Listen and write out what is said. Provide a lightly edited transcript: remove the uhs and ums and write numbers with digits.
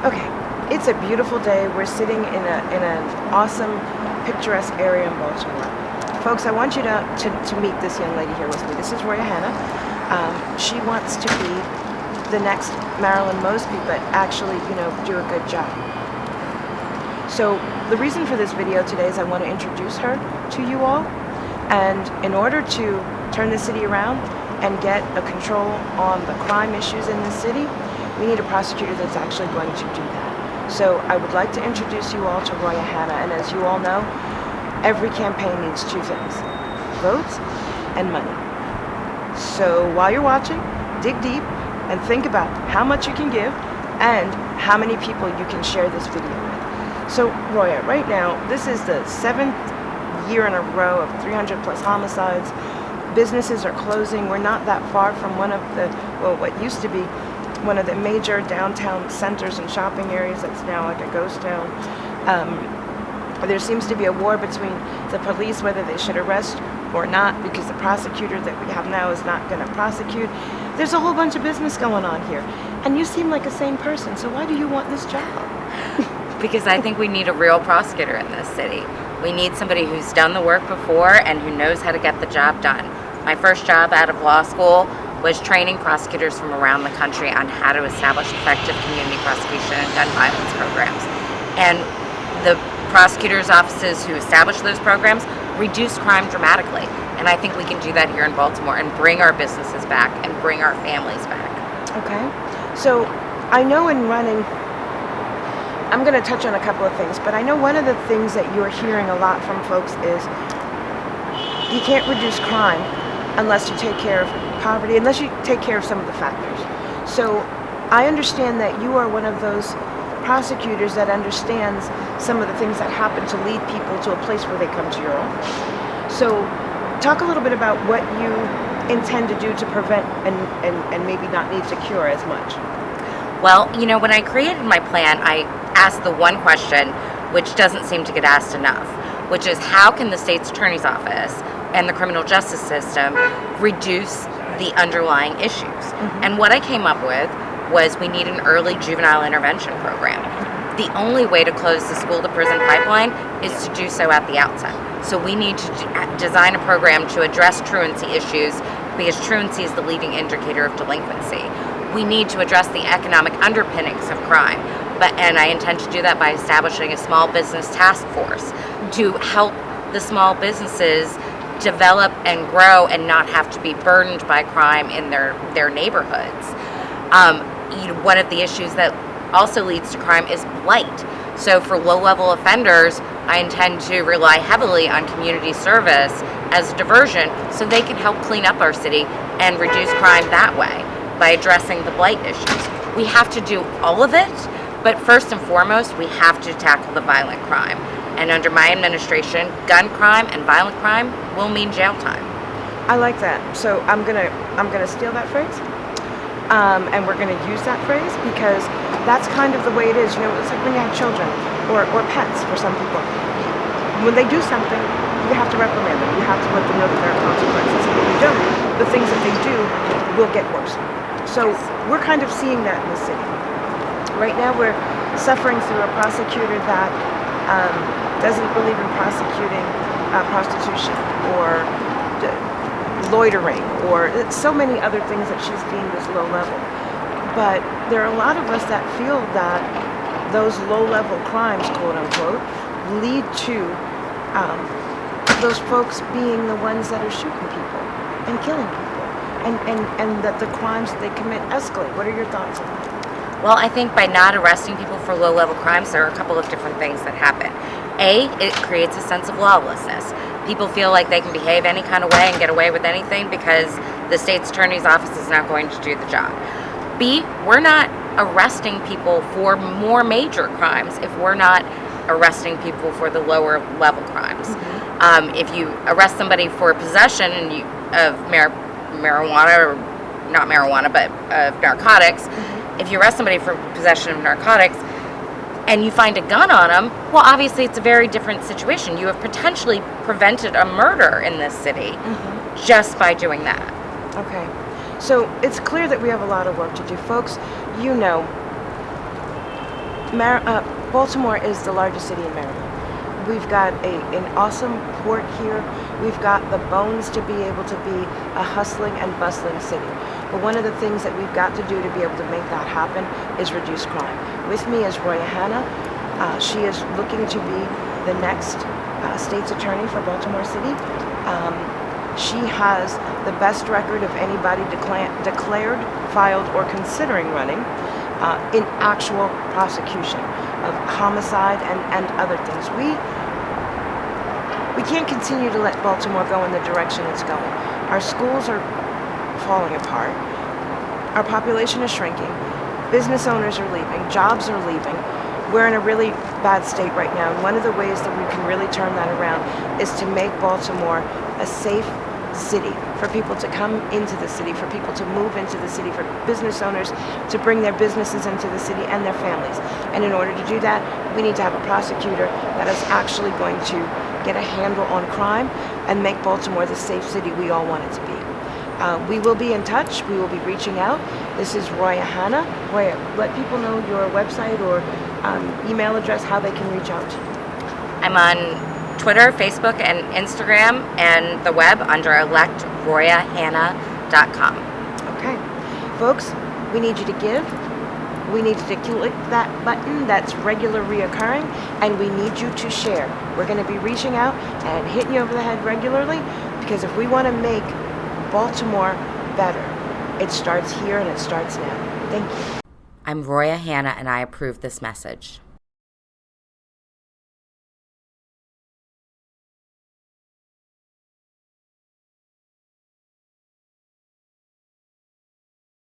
Okay, it's a beautiful day. We're sitting in an awesome, picturesque area in Baltimore. Folks, I want you to meet this young lady here with me. This is Roya Hanna. She wants to be the next Marilyn Mosby, but actually, do a good job. So the reason for this video today is I want to introduce her to you all. And in order to turn the city around and get a control on the crime issues in the city, we need a prosecutor that's actually going to do that. So I would like to introduce you all to Roya Hanna, and as you all know, every campaign needs two things: votes and money. So while you're watching, dig deep and think about how much you can give and how many people you can share this video with. So Roya, right now, this is the 7th year in a row of 300 plus homicides. Businesses are closing. We're not that far from one of the, what used to be one of the major downtown centers and shopping areas that's now like a ghost town. There seems to be a war between the police whether they should arrest or not, because the prosecutor that we have now is not going to prosecute. There's a whole bunch of business going on here, and you seem like a sane person, so why do you want this job? Because I think we need a real prosecutor in this city. We need somebody who's done the work before and who knows how to get the job done. My first job out of law school was training prosecutors from around the country on how to establish effective community prosecution and gun violence programs. And the prosecutors' offices who establish those programs reduce crime dramatically. And I think we can do that here in Baltimore and bring our businesses back and bring our families back. Okay. So I know in running, I'm going to touch on a couple of things, but I know one of the things that you're hearing a lot from folks is you can't reduce crime unless you take care of poverty, unless you take care of some of the factors. So I understand that you are one of those prosecutors that understands some of the things that happen to lead people to a place where they come to your office. So talk a little bit about what you intend to do to prevent and maybe not need to cure as much. Well, when I created my plan, I asked the one question which doesn't seem to get asked enough, which is how can the state's attorney's office and the criminal justice system reduce the underlying issues? Mm-hmm. And what I came up with was we need an early juvenile intervention program. The only way to close the school to prison pipeline is to do so at the outset. So we need to design a program to address truancy issues, because truancy is the leading indicator of delinquency. We need to address the economic underpinnings of crime, and I intend to do that by establishing a small business task force to help the small businesses develop and grow and not have to be burdened by crime in their neighborhoods. One of the issues that also leads to crime is blight. So for low-level offenders, I intend to rely heavily on community service as a diversion so they can help clean up our city and reduce crime that way by addressing the blight issues. We have to do all of it, but first and foremost, we have to tackle the violent crime. And under my administration, gun crime and violent crime will mean jail time. I like that. So I'm gonna steal that phrase, and we're gonna use that phrase because that's kind of the way it is. It's like when you have children or pets for some people. When they do something, you have to reprimand them. You have to let them know that there are consequences. And when you don't, the things that they do will get worse. So we're kind of seeing that in the city. Right now we're suffering through a prosecutor that doesn't believe in prosecuting prostitution or loitering or so many other things that she's deemed as low level. But there are a lot of us that feel that those low level crimes, quote unquote, lead to those folks being the ones that are shooting people and killing people, and that the crimes that they commit escalate. What are your thoughts on that? Well, I think by not arresting people for low-level crimes, there are a couple of different things that happen. A, it creates a sense of lawlessness. People feel like they can behave any kind of way and get away with anything because the state's attorney's office is not going to do the job. B, we're not arresting people for more major crimes if we're not arresting people for the lower level crimes. Mm-hmm. If you arrest somebody for possession of marijuana, or not marijuana, but of narcotics, mm-hmm. If you arrest somebody for possession of narcotics and you find a gun on them, well, obviously it's a very different situation. You have potentially prevented a murder in this city mm-hmm. just by doing that. Okay. So it's clear that we have a lot of work to do. Folks, Baltimore is the largest city in Maryland. We've got an awesome port here. We've got the bones to be able to be a hustling and bustling city. But one of the things that we've got to do to be able to make that happen is reduce crime. With me is Roya Hanna. She is looking to be the next state's attorney for Baltimore City. She has the best record of anybody declared, filed, or considering running in actual prosecution of homicide and other things. We can't continue to let Baltimore go in the direction it's going. Our schools are falling apart. Our population is shrinking. Business owners are leaving. Jobs are leaving. We're in a really bad state right now. And one of the ways that we can really turn that around is to make Baltimore a safe city for people to come into the city, for people to move into the city, for business owners to bring their businesses into the city and their families. And in order to do that, we need to have a prosecutor that is actually going to get a handle on crime and make Baltimore the safe city we all want it to be. We will be in touch. We will be reaching out. This is Roya Hanna. Roya, let people know your website or email address, how they can reach out to you. I'm on Twitter, Facebook, and Instagram, and the web under electroyahanna.com. Okay. Folks, we need you to give. We need you to click that button that's regular reoccurring, and we need you to share. We're going to be reaching out and hitting you over the head regularly, because if we want to make Baltimore better, it starts here and it starts now. Thank you. I'm Roya Hanna, and I approve this message.